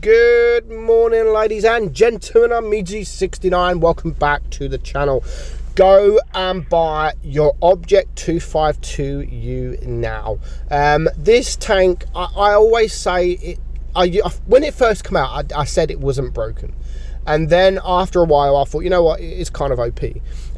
Good morning, ladies and gentlemen. I'm meadsyreplays. Welcome back to the channel. Go and buy your Object 252U now. This tank, I always say, when it first came out, I said it wasn't broken. And then after a while, I thought, you know what, it's kind of OP.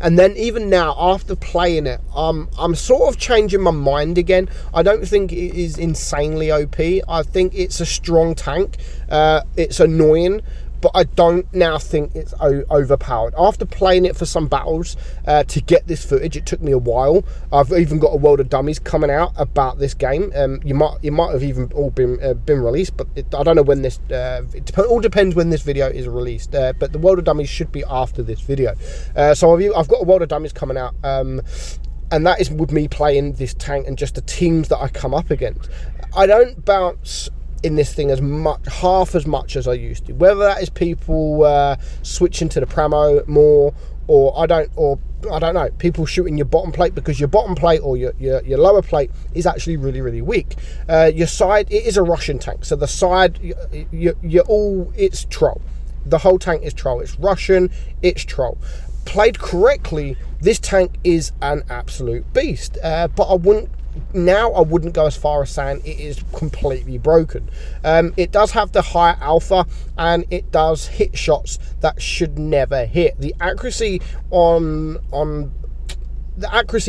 And then even now, after playing it, I'm sort of changing my mind again. I don't think it is insanely OP. I think it's a strong tank. It's annoying, but I don't now think it's overpowered. After playing it for some battles to get this footage, it took me a while. I've even got a world of dummies coming out about this game. You might have even all been released, but I don't know when this. It all depends when this video is released. But the world of dummies should be after this video. So I've got a world of dummies coming out. And that is with me playing this tank and just the teams that I come up against. I don't bounce in this thing half as much as I used to, whether that is people switching to the Pramo more, or I don't know, people shooting your bottom plate, because your bottom plate or your lower plate is actually really weak. Your side, it is a Russian tank, so the side, it's troll. The whole tank is troll. It's Russian, it's troll. Played correctly, this tank is an absolute beast, but I wouldn't go as far as saying it is completely broken. It does have the higher alpha, and it does hit shots that should never hit. The accuracy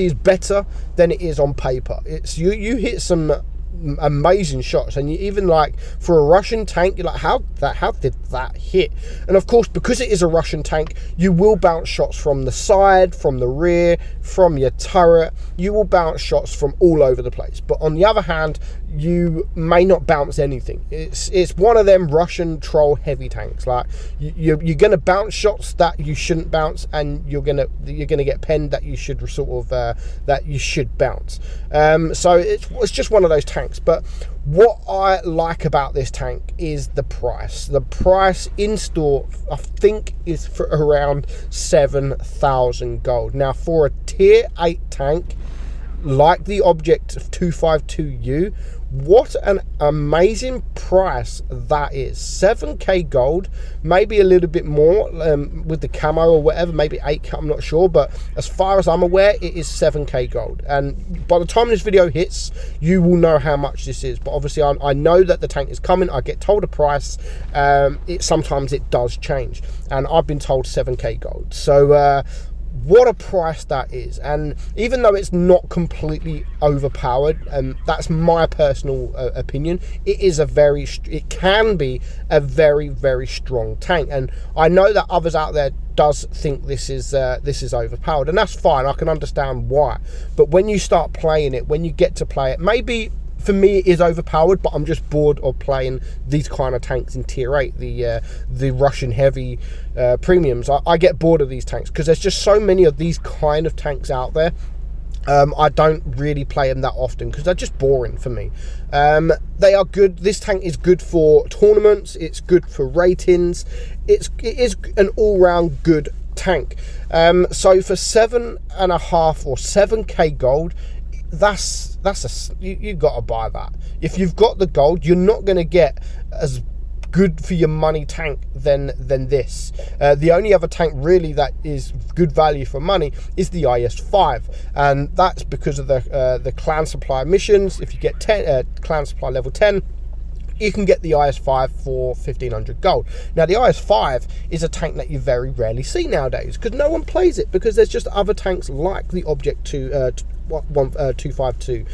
is better than it is on paper. It's you hit some amazing shots, and you even, like, for a Russian tank, you're like, how did that hit? And of course, because it is a Russian tank, you will bounce shots from the side, from the rear, from your turret. You will bounce shots from all over the place. But on the other hand, you may not bounce anything. It's one of them Russian troll heavy tanks. Like, you're gonna bounce shots that you shouldn't bounce, and you're gonna get penned that you should bounce. So it's just one of those tanks. But what I like about this tank is the price. The price in store, I think, is for around 7,000 gold. Now, for a tier 8 tank like the Object 252U, what an amazing price that is. 7k gold, maybe a little bit more with the camo or whatever, maybe 8k, I'm not sure, but as far as I'm aware, it is 7k gold. And by the time this video hits, you will know how much this is. But obviously, I know that the tank is coming. I get told a price. Sometimes it does change, and I've been told 7k gold. So what a price that is. And even though it's not completely overpowered, that's my personal opinion, it can be a very strong tank. And I know that others out there does think this is overpowered, and that's fine. I can understand why. But when you start playing it, when you get to play it, maybe for me it is overpowered, but I'm just bored of playing these kind of tanks in tier 8, the Russian heavy premiums. I get bored of these tanks because there's just so many of these kind of tanks out there. I don't really play them that often because they're just boring for me. They are good. This tank is good for tournaments. It's good for ratings. It is an all-round good tank. So for 7.5 or 7k gold, you got to buy that. If you've got the gold, you're not going to get as good for your money tank than this. The only other tank really that is good value for money is the IS-5, and that's because of the clan supply missions. If you get clan supply level 10, you can get the IS-5 for 1,500 gold. Now, the IS-5 is a tank that you very rarely see nowadays because no one plays it, because there's just other tanks like the Object 252.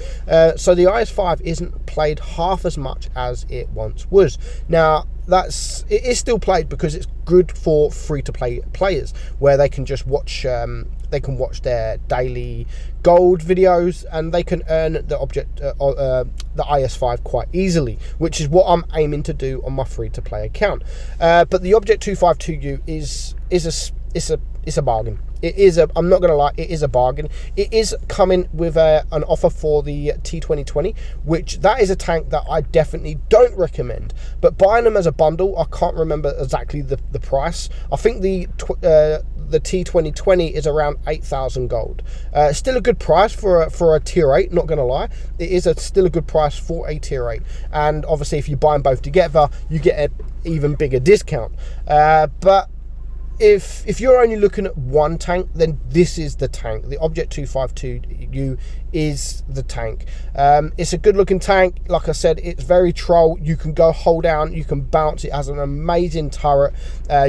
So the IS-5 isn't played half as much as it once was. Now, it is still played because it's good for free-to-play players, where they can just watch their daily gold videos, and they can earn the IS-5 quite easily, which is what I'm aiming to do on my free-to-play account. But the Object 252U is a bargain. I'm not going to lie, it is a bargain. It is coming with an offer for the T2020, which that is a tank that I definitely don't recommend. But buying them as a bundle, I can't remember exactly the price. I think the the T2020 is around 8,000 gold. Still a good price for a tier 8, not going to lie. It is still a good price for a tier 8. And obviously, if you buy them both together, you get an even bigger discount. But if you're only looking at one tank, then this is the tank. The Object 252U is the tank. It's a good looking tank. Like I said, it's very troll. You can go hold down, you can bounce. It has an amazing turret.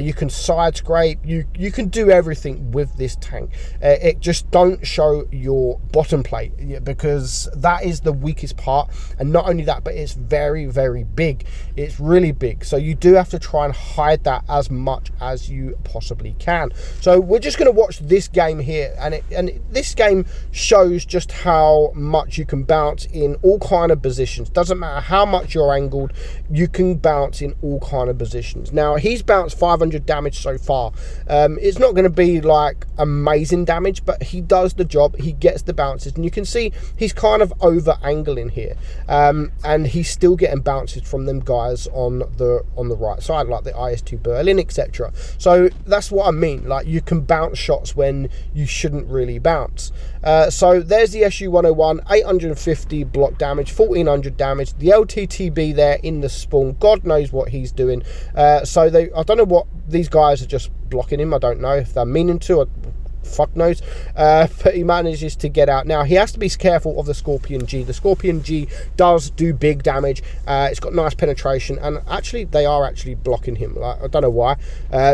You can side scrape. You can do everything with this tank. It just don't show your bottom plate, because that is the weakest part. And not only that, but it's very, very big. It's really big. So you do have to try and hide that as much as you possibly can. So we're just going to watch this game here, and this game shows just how much you can bounce in all kind of positions. Doesn't matter how much you're angled, you can bounce in all kind of positions. Now, he's bounced 500 damage so far. It's not going to be like amazing damage, but he does the job. He gets the bounces, and you can see he's kind of over angling here, and he's still getting bounces from them guys on the right side, like the IS2 Berlin, etc. So that's what I mean. Like, you can bounce shots when you shouldn't really bounce. So there's the SU-101, 850 block damage, 1400 damage. The LTTB there in the spawn, God knows what he's doing. I don't know what these guys are just blocking him. I don't know if they're meaning to, or fuck knows, but he manages to get out. Now, he has to be careful of the Scorpion G. The Scorpion G does do big damage. It's got nice penetration, and actually they are actually blocking him. Like, I don't know why.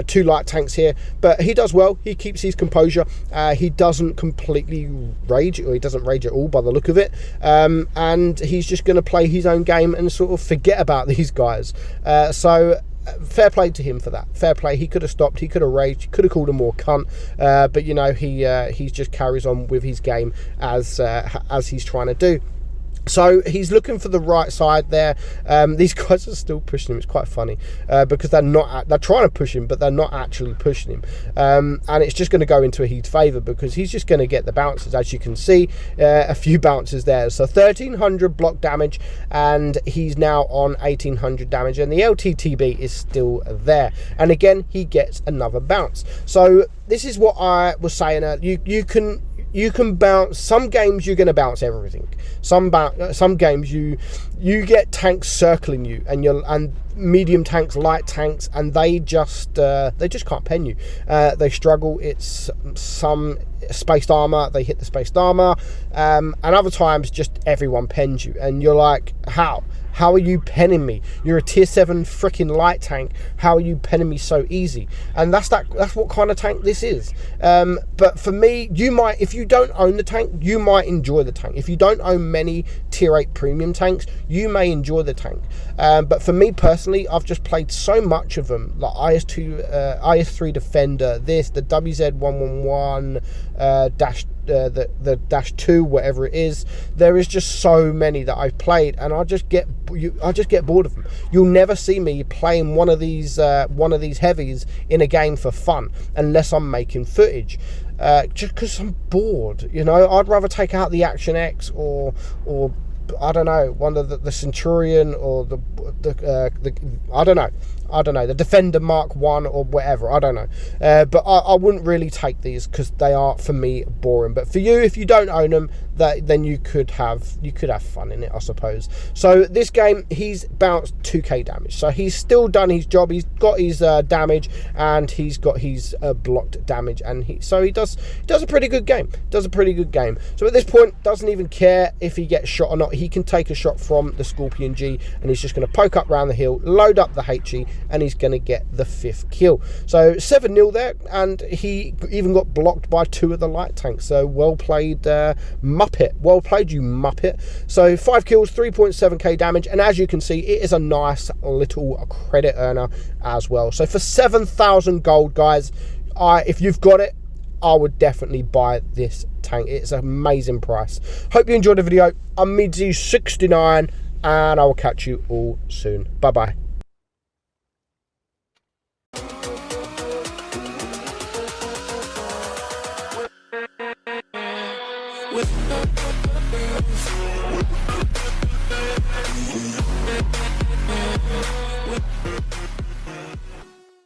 Two light tanks here, but he does well. He keeps his composure. He doesn't completely rage, or he doesn't rage at all by the look of it, and he's just going to play his own game and sort of forget about these guys. Fair play to him for that. Fair play. He could have stopped. He could have raged. He could have called him more cunt. But you know, he just carries on with his game as he's trying to do. So he's looking for the right side there. These guys are still pushing him. It's quite funny because they're trying to push him, but they're not actually pushing him. And it's just going to go into his favour, because he's just going to get the bounces. As you can see, a few bounces there. So 1300 block damage, and he's now on 1800 damage, and the LTTB is still there. And again, he gets another bounce. So this is what I was saying. You can bounce. Some games you're going to bounce everything. Some games you get tanks circling you, and medium tanks, light tanks, and they just can't pen you. They struggle. It's some spaced armor. They hit the spaced armor, and other times just everyone pens you, and you're like, how? How are you penning me? You're a tier 7 freaking light tank. How are you penning me so easy? And that's what kind of tank this is. But for me, if you don't own the tank, you might enjoy the tank. If you don't own many tier 8 premium tanks, you may enjoy the tank. But for me personally, I've just played so much of them, like IS3 Defender, the WZ111 the dash 2, whatever it is. There is just so many that I've played, and I just get bored of them. You'll never see me playing one of these heavies in a game for fun unless I'm making footage, just because I'm bored. You know, I'd rather take out the Action X or I don't know, one of the Centurion, or the I don't know, the Defender Mark 1 or whatever, I don't know. But I wouldn't really take these, because they are, for me, boring. But for you, if you don't own them, then you could have fun in it, I suppose. So this game, he's bounced 2k damage. So he's still done his job. He's got his damage, and he's got his blocked damage, and he does a pretty good game. So at this point, doesn't even care if he gets shot or not. He can take a shot from the Scorpion G, and he's just going to poke up round the hill, load up the HE, and he's going to get the 5th kill. So 7-0 there, and he even got blocked by 2 of the light tanks. So well played, Muppet. Well played, you Muppet. So 5 kills, 3.7k damage, and as you can see, it is a nice little credit earner as well. So for 7,000 gold, guys, if you've got it, I would definitely buy this tank. It's an amazing price. Hope you enjoyed the video. I'm meadsy69, and I will catch you all soon. Bye bye.